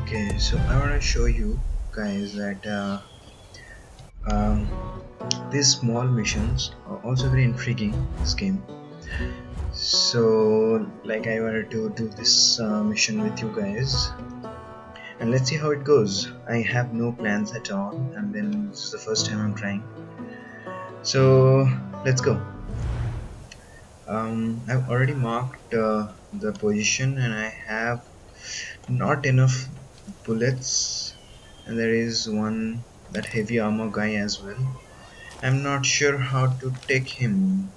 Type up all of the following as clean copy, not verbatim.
Okay, so I want to show you guys that um, these small missions are also very intriguing in this game. So like I wanted to do this mission with you guys, and let's see how it goes. I have no plans at all, and then this is the first time I'm trying. So let's go. I've already marked the position, and I have not enough bullets, and there is one that heavy armor guy as well. I'm not sure how to take him.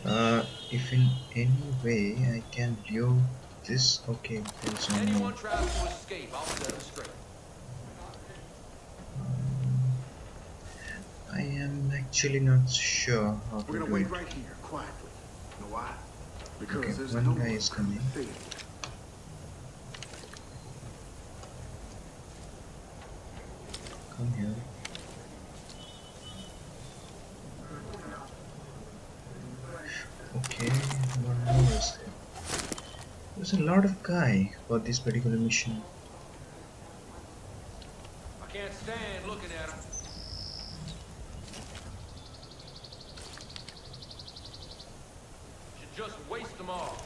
If in any way I can view this. Okay, there's one more. Anyone tries to escape, I'll set them straight. I am actually not sure how to We're gonna do wait it. right here, quietly. You know why? Because Okay, there's one no guy one is coming. thing. Come here. Okay, one more is there. There's a lot of guy for this particular mission. I can't stand looking at them. Should just waste them all.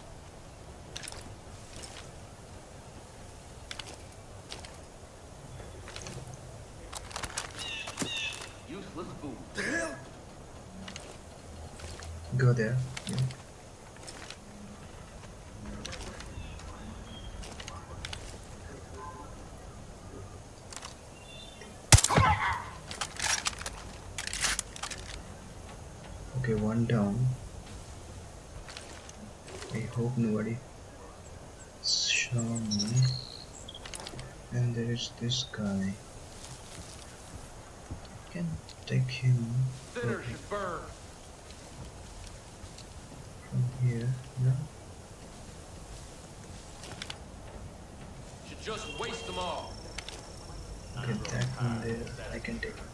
Useless fool. The hell? Go there. Yeah. Okay, one down. I hope nobody saw me. And there is this guy. I can take him Sinners should burn. from here. No? Should just waste them all. Okay, that one there. I can take him.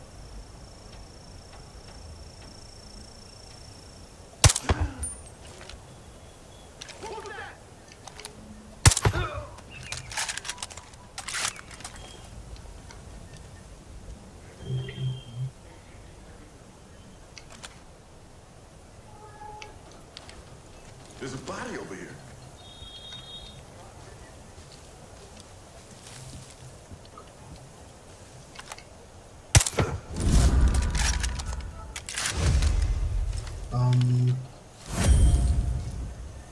There's a body over here.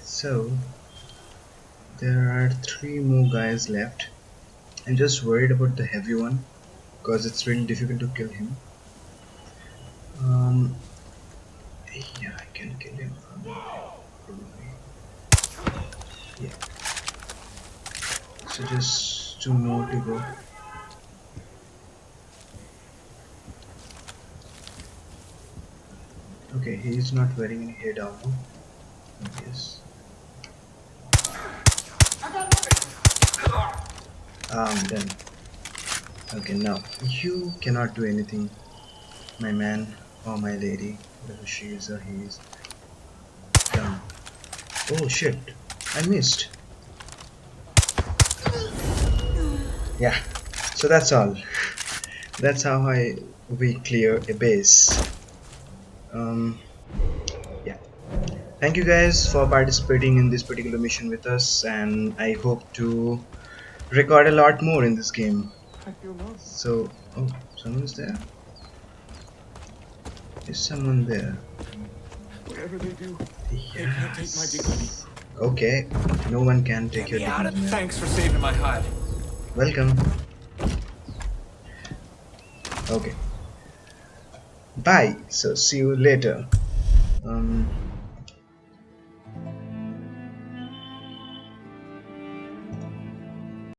So there are 3 more guys left. I'm just worried about the heavy one because it's really difficult to kill him. Yeah, I can kill him from there, probably. Yeah. So just 2 more to go. Okay, he is not wearing any head armor. Yes. I'm done. Okay, now you cannot do anything, my man or my lady, whether she is or he is. Done. Oh shit, I missed. Yeah, so that's all. That's how we clear a base. Yeah. Thank you guys for participating in this particular mission with us, and I hope to record a lot more in this game. So, oh, someone's there? Is someone there? Whatever they do, they Yes. can't take my dignity. Okay, no one can take your dignity, man. Thanks for saving my hide. Welcome. Okay. Bye. So see you later.